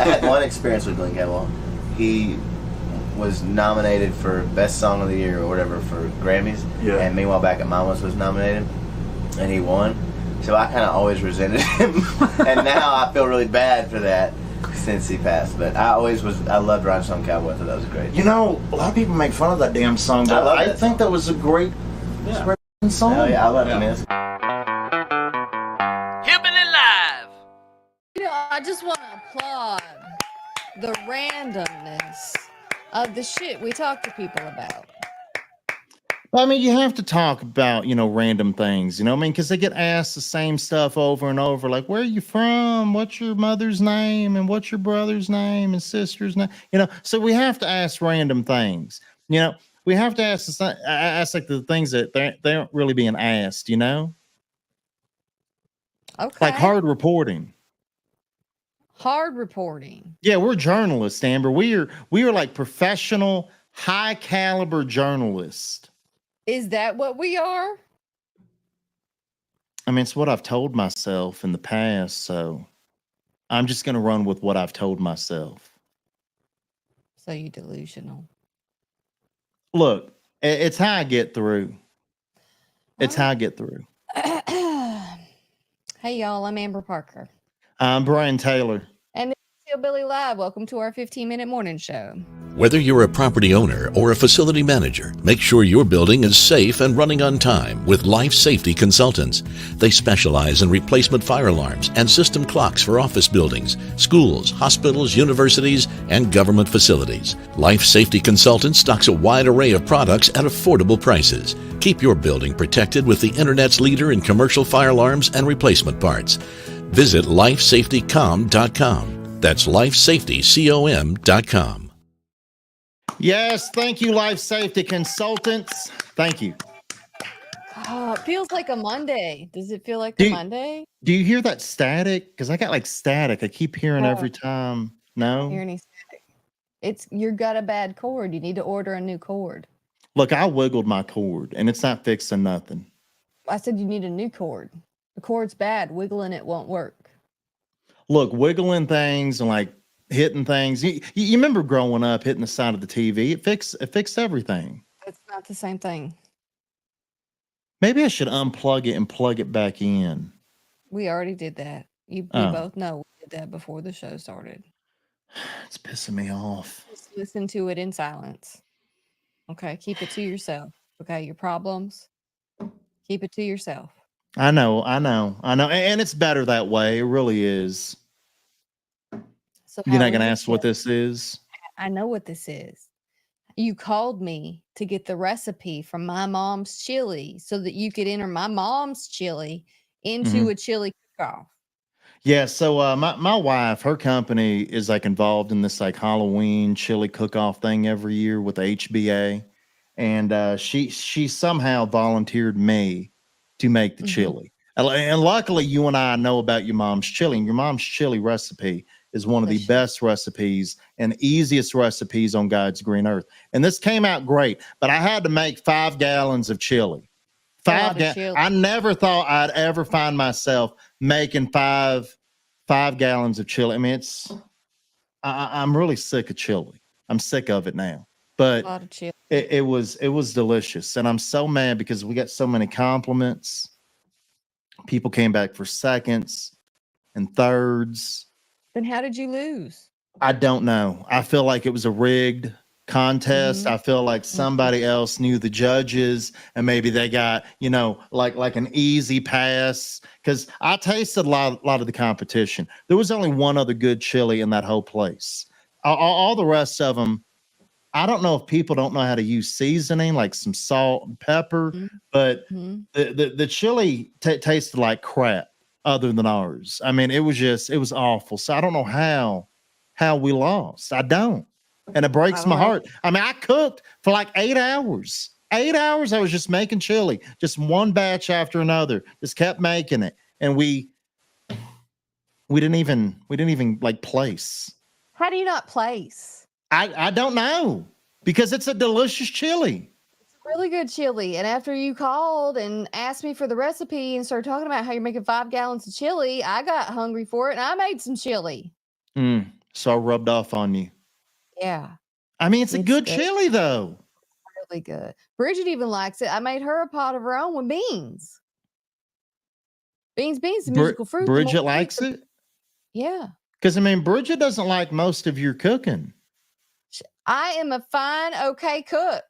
had one experience with Glenn Campbell. He was nominated for Best Song of the Year or whatever for Grammys. Yeah. And meanwhile, Back at Mama's was nominated, and he won. So I kind of always resented him, and now I feel really bad for that since he passed. But I loved Rhinestone Cowboy. I thought that was great. You know, a lot of people make fun of that damn song, but I think that was a great, song. Oh yeah, I love it. Hillbilly Live. You know, I just want to applaud the randomness of the shit we talk to people about. I mean, you have to talk about, random things, because they get asked the same stuff over and over, like, where are you from? What's your mother's name? And what's your brother's name and sister's name? So we have to ask random things, we have to ask like the things that they aren't really being asked, Okay. Like hard reporting. Hard reporting. Yeah, we're journalists, Amber. We are like professional, high caliber journalists. Is that what we are? I mean, it's what I've told myself in the past, so I'm just going to run with what I've told myself. So you delusional. Look, it's how I get through. It's how I get through. Hey, y'all, I'm Amber Parker. I'm Brian Taylor. And this is Hillbilly Live. Welcome to our 15-minute morning show. Whether you're a property owner or a facility manager, make sure your building is safe and running on time with Life Safety Consultants. They specialize in replacement fire alarms and system clocks for office buildings, schools, hospitals, universities, and government facilities. Life Safety Consultants stocks a wide array of products at affordable prices. Keep your building protected with the Internet's leader in commercial fire alarms and replacement parts. Visit lifesafetycom.com. That's lifesafetycom.com. Yes, thank you, Life Safety Consultants. Thank you. Oh, it feels like a Monday. Does it feel like a Monday? Do you hear that static? Because I got like static. I keep hearing every time. No? I don't hear any static. You got a bad cord. You need to order a new cord. Look, I wiggled my cord, and it's not fixing nothing. I said you need a new cord. The cord's bad. Wiggling it won't work. Look, wiggling things and like hitting things. You remember growing up hitting the side of the TV? It fixed everything. It's not the same thing. Maybe I should unplug it and plug it back in. We already did that. We both know we did that before the show started. It's pissing me off. Just listen to it in silence. Okay, keep it to yourself. Okay, your problems, keep it to yourself. I know. And it's better that way. It really is. So you're not going to ask what this is? I know what this is. You called me to get the recipe from my mom's chili so that you could enter my mom's chili into a chili cook-off. Yeah, so my wife, her company is like involved in this like Halloween chili cook-off thing every year with HBA. And she somehow volunteered me to make the chili. And luckily you and I know about your mom's chili. And your mom's chili recipe is one of the best recipes and easiest recipes on God's green earth. And this came out great, but I had to make 5 gallons of chili. 5 gallons. I never thought I'd ever find myself making 5 gallons of chili. I mean, I'm really sick of chili. I'm sick of it now. But it was delicious. And I'm so mad because we got so many compliments. People came back for seconds and thirds. Then how did you lose? I don't know. I feel like it was a rigged contest. I feel like somebody else knew the judges and maybe they got, like an easy pass. Because I tasted a lot of the competition. There was only one other good chili in that whole place. All the rest of them, I don't know if people don't know how to use seasoning, like some salt and pepper, but the chili tasted like crap other than ours. I mean, it was awful. So I don't know how we lost. I don't. And it breaks my heart. I mean, I cooked for like 8 hours. 8 hours I was just making chili, just one batch after another, just kept making it. And we didn't even like place. How do you not place? I don't know, because it's a delicious chili. It's a really good chili. And after you called and asked me for the recipe and started talking about how you're making 5 gallons of chili, I got hungry for it and I made some chili. So I rubbed off on you. Yeah. I mean, it's a good good. chili, though. Really good. Bridget even likes it. I made her a pot of her own with beans. Beans, the musical fruit. Bridget likes it? Yeah. Because, I mean, Bridget doesn't like most of your cooking. I am a fine, okay cook.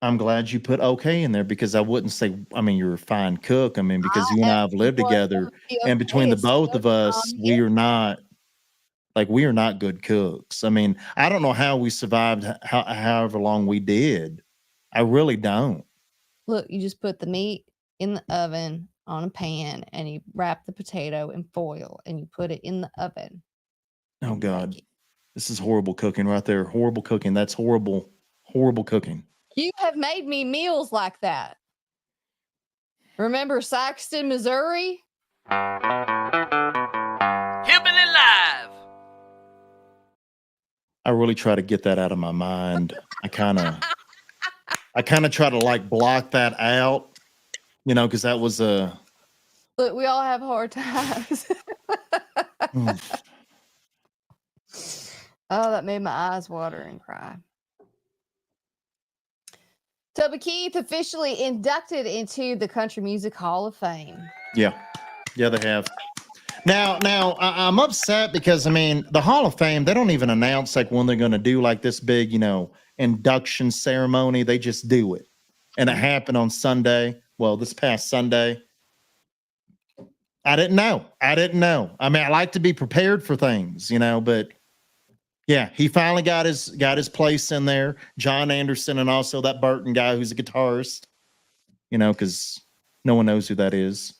I'm glad you put okay in there because I wouldn't say, I mean, you're a fine cook. I mean, because you and I have lived together, and between the both of us, we are not good cooks. I mean, I don't know how we survived however long we did. I really don't. Look, you just put the meat in the oven on a pan and you wrap the potato in foil and you put it in the oven. Oh, God. This is horrible cooking right there. Horrible cooking. That's horrible, horrible cooking. You have made me meals like that. Remember Saxton, Missouri? Hillbilly Live. I really try to get that out of my mind. I kind of try to like block that out, you know, because that was a. Look, we all have hard times. Oh, that made my eyes water and cry. Toby Keith officially inducted into the Country Music Hall of Fame. Yeah, they have. Now, I'm upset because, I mean, the Hall of Fame, they don't even announce like when they're going to do like this big, you know, induction ceremony. They just do it. And it happened on Sunday. Well, this past Sunday. I didn't know. I mean, I like to be prepared for things, you know, but yeah, he finally got his place in there. John Anderson and also that Burton guy who's a guitarist, you know, because no one knows who that is.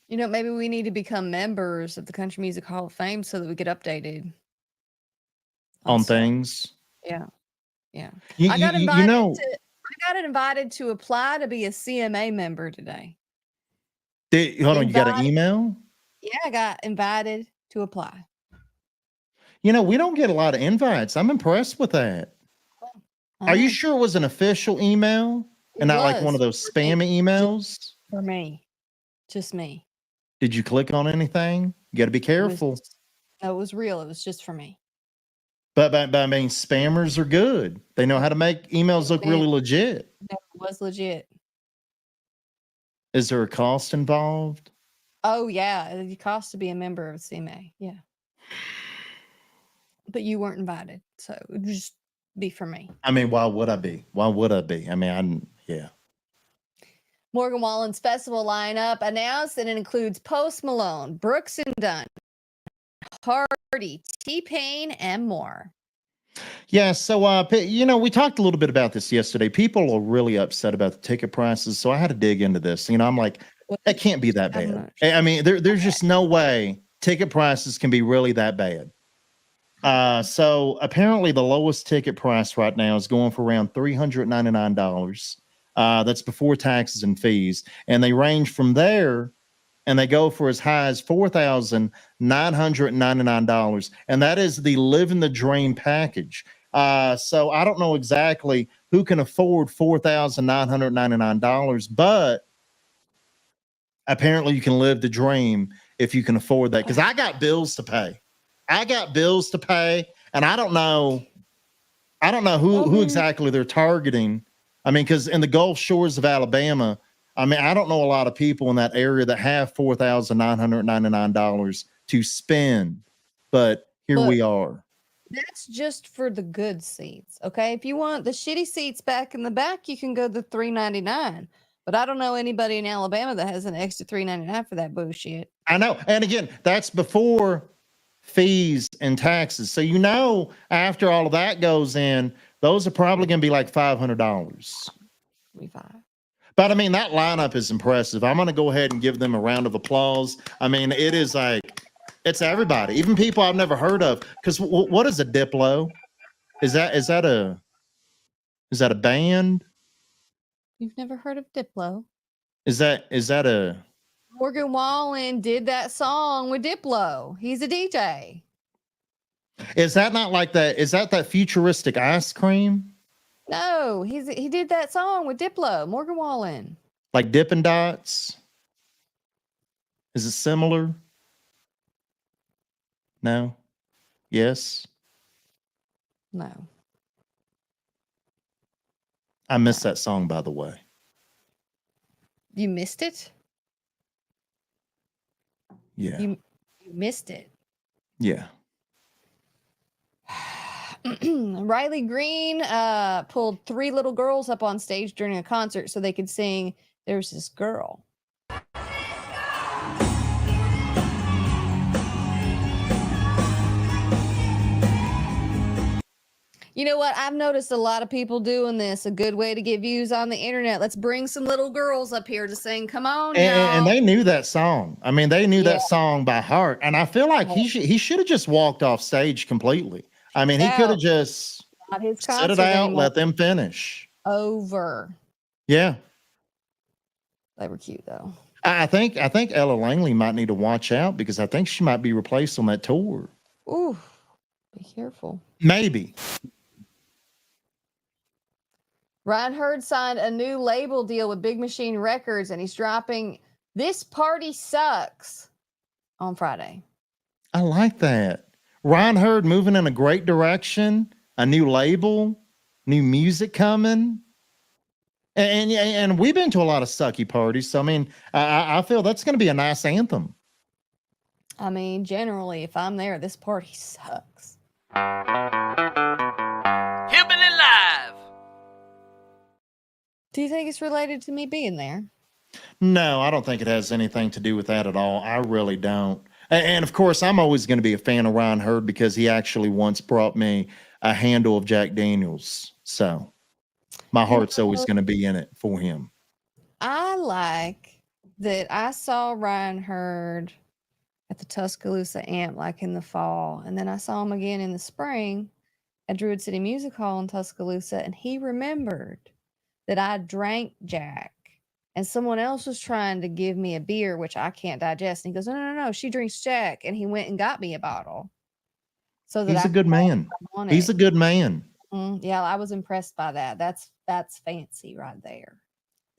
You know, maybe we need to become members of the Country Music Hall of Fame so that we get updated on things. Yeah. I got invited to apply to be a CMA member today. Hold on, you got an email? Yeah, I got invited to apply. You know, we don't get a lot of invites. I'm impressed with that. Are you sure it was an official email and not like one of those spammy emails? For me. Just me. Did you click on anything? You got to be careful. It was real. It was just for me. But I mean, spammers are good. They know how to make emails look really legit. It was legit. Is there a cost involved? Oh, yeah. It costs to be a member of CMA. Yeah. But you weren't invited. So it would just be for me. I mean, why would I be? I mean, yeah. Morgan Wallen's festival lineup announced that it includes Post Malone, Brooks and Dunn, Hardy, T-Pain, and more. Yeah, so you know, we talked a little bit about this yesterday. People are really upset about the ticket prices, so I had to dig into this. You know, I'm like, that can't be that bad. I mean, there's just no way ticket prices can be really that bad. So apparently the lowest ticket price right now is going for around $399. That's before taxes and fees. And they range from there and they go for as high as $4,999. And that is the Living the Dream package. So I don't know exactly who can afford $4,999, but apparently you can live the dream if you can afford that. Because I got bills to pay. And I don't know who exactly they're targeting. I mean, because in the Gulf Shores of Alabama, I mean, I don't know a lot of people in that area that have $4,999 to spend, but here we are. That's just for the good seats, okay? If you want the shitty seats back in the back, you can go to $399. But I don't know anybody in Alabama that has an extra $399 for that bullshit. I know, and again, that's before fees and taxes. So, you know, after all of that goes in, those are probably going to be like $500. But I mean, that lineup is impressive. I'm going to go ahead and give them a round of applause. I mean, it is like, it's everybody, even people I've never heard of. Because what is a Diplo? Is that a band? You've never heard of Diplo? Is that a Morgan Wallen did that song with Diplo. He's a DJ. Is that not like that? Is that futuristic ice cream? No, he did that song with Diplo, Morgan Wallen. Like Dippin' Dots? Is it similar? No. Yes. No. I missed that song, by the way. You missed it? Yeah. You missed it. Yeah. Riley Green pulled 3 little girls up on stage during a concert so they could sing There's This Girl. You know what? I've noticed a lot of people doing this. A good way to get views on the internet. Let's bring some little girls up here to sing. Come on, y'all. And they knew that song. I mean, they knew that song by heart. And I feel like he should have just walked off stage completely. I mean, he could have just set it out, let them finish. Over. Yeah. They were cute though. I think Ella Langley might need to watch out because I think she might be replaced on that tour. Ooh, be careful. Maybe. Ryan Hurd signed a new label deal with Big Machine Records, and he's dropping This Party Sucks on Friday. I like that. Ryan Hurd moving in a great direction, a new label, new music coming. And we've been to a lot of sucky parties. So, I mean, I feel that's going to be a nice anthem. I mean, generally, if I'm there, this party sucks. Hillbilly Live. Do you think it's related to me being there? No, I don't think it has anything to do with that at all. I really don't. And of course, I'm always going to be a fan of Ryan Hurd because he actually once brought me a handle of Jack Daniels. So my heart's always going to be in it for him. I like that I saw Ryan Hurd at the Tuscaloosa Amp like in the fall. And then I saw him again in the spring at Druid City Music Hall in Tuscaloosa. And he remembered that I drank Jack and someone else was trying to give me a beer, which I can't digest. And he goes, no, she drinks Jack. And he went and got me a bottle. So that he's a good man. He's a good man. Yeah, I was impressed by that. That's fancy right there.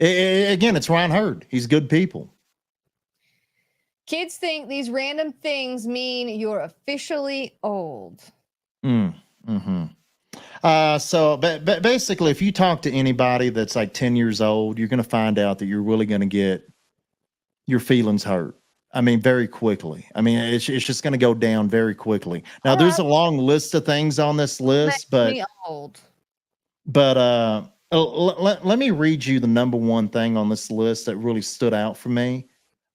Again, it's Ryan Hurd. He's good people. Kids think these random things mean you're officially old. So basically, if you talk to anybody that's like 10 years old, you're going to find out that you're really going to get your feelings hurt. I mean, very quickly. I mean, it's just going to go down very quickly. Now, there's a long list of things on this list, but let me read you the number one thing on this list that really stood out for me.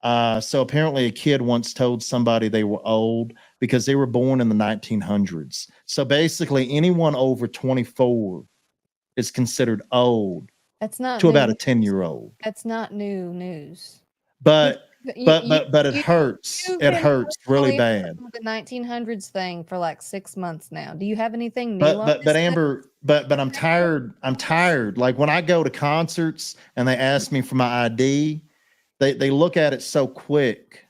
So apparently a kid once told somebody they were old because they were born in the 1900s. So basically anyone over 24 is considered old. That's not to about a 10-year-old. That's not new news. But it hurts. It hurts really bad. The 1900s thing for like 6 months now. Do you have anything new? But Amber, but I'm tired. I'm tired. Like when I go to concerts and they ask me for my ID, they look at it so quick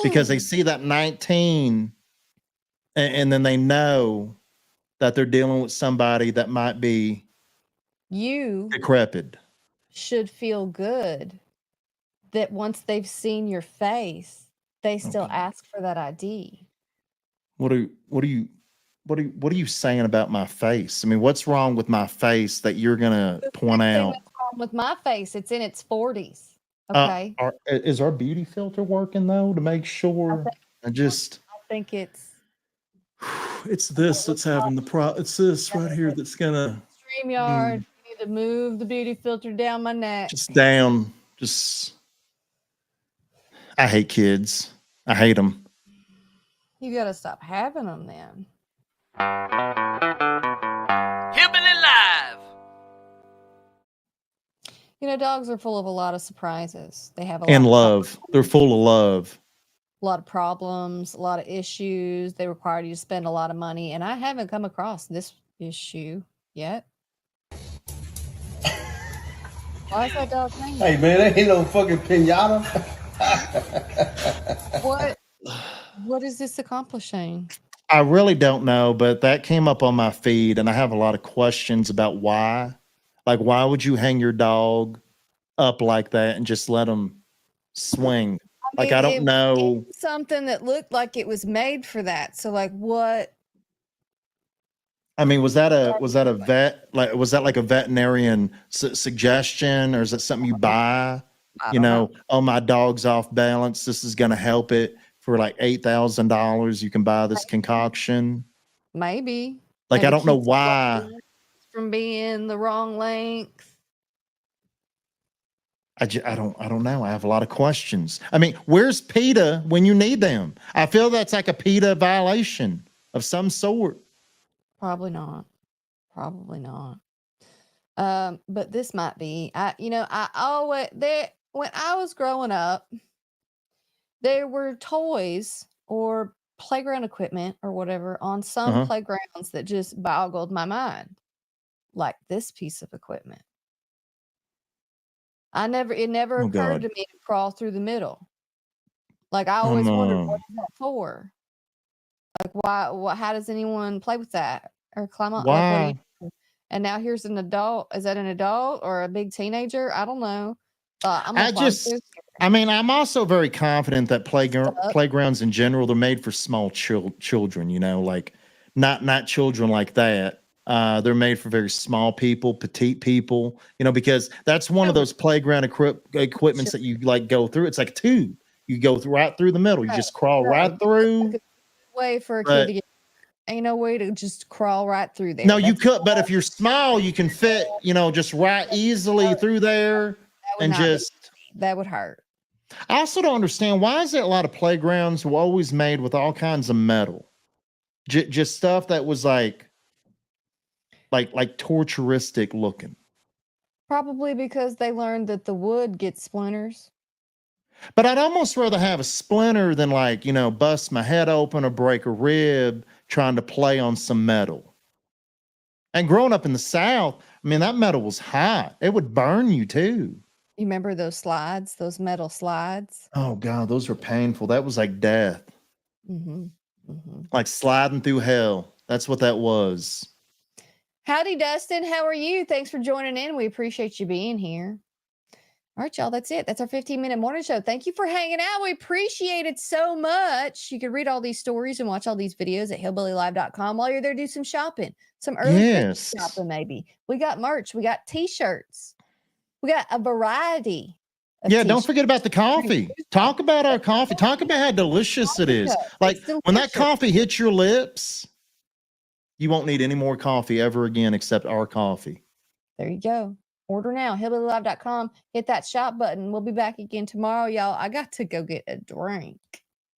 because they see that 19 and then they know that they're dealing with somebody that might be decrepit. Should feel good that once they've seen your face, they still ask for that ID. What are you saying about my face? I mean, what's wrong with my face that you're gonna point out? What's wrong with my face? It's in its 40s. Okay. Is our beauty filter working though to make sure? I think it's this that's having it's this right here that's gonna StreamYard. You need to move the beauty filter down my neck. I hate kids. I hate them. You gotta stop having them then. Hillbilly Live. You know, dogs are full of a lot of surprises. They have love. They're full of love. A lot of problems, a lot of issues. They require you to spend a lot of money, and I haven't come across this issue yet. Why is that dog hanging? Hey man, that ain't no fucking pinata. What is this accomplishing? I really don't know, but that came up on my feed, and I have a lot of questions about why. Like, why would you hang your dog up like that and just let him swing? Like, I don't know. Something that looked like it was made for that. So, like, what? I mean, was that a vet? Like, was that like a veterinarian suggestion, or is it something you buy? I don't know. Oh, my dog's off balance. This is going to help it for like $8,000. You can buy this concoction. Maybe. Like, Maybe I don't know keeps why. from being the wrong length. I don't know. I have a lot of questions. I mean, where's PETA when you need them? I feel that's like a PETA violation of some sort. Probably not. Probably not. But this might be. I always when I was growing up, there were toys or playground equipment or whatever on some playgrounds that just boggled my mind, like this piece of equipment. It never occurred to me to crawl through the middle. Like, I always wondered, what is that for? Like, why? How does anyone play with that or climb up? Why? Like, what do you do? And now here's an adult. Is that an adult or a big teenager? I don't know. I'm also very confident that playgrounds in general, they're made for small children. Like not children like that. They're made for very small people, petite people. Because that's one of those playground equipments that you like go through. It's like a tube. You go right through the middle. You just crawl right through. Like a way for a kid to get. Ain't no way to just crawl right through there. No, you could, but if you're small, you can fit, just right easily through there, that would hurt. I also don't understand, why is there a lot of playgrounds were always made with all kinds of metal, just stuff that was like torturistic looking. Probably because they learned that the wood gets splinters. But I'd almost rather have a splinter than bust my head open or break a rib trying to play on some metal. And growing up in the South, I mean, that metal was hot. It would burn you too. You remember those slides, those metal slides? Oh God, those were painful. That was like death. Mm-hmm. Mm-hmm. Like sliding through hell. That's what that was. Howdy, Dustin. How are you? Thanks for joining in. We appreciate you being here. All right, y'all, that's it. That's our 15-minute morning show. Thank you for hanging out. We appreciate it so much. You can read all these stories and watch all these videos at hillbillylive.com. While you're there, do some shopping, some early Christmas shopping maybe. We got merch. We got T-shirts. We got a variety of t-shirts. Don't forget about the coffee. Talk about our coffee. Talk about how delicious it is. Like, when that coffee hits your lips, you won't need any more coffee ever again except our coffee. There you go. Order now, hillbillylive.com. Hit that shop button. We'll be back again tomorrow, y'all. I got to go get a drink.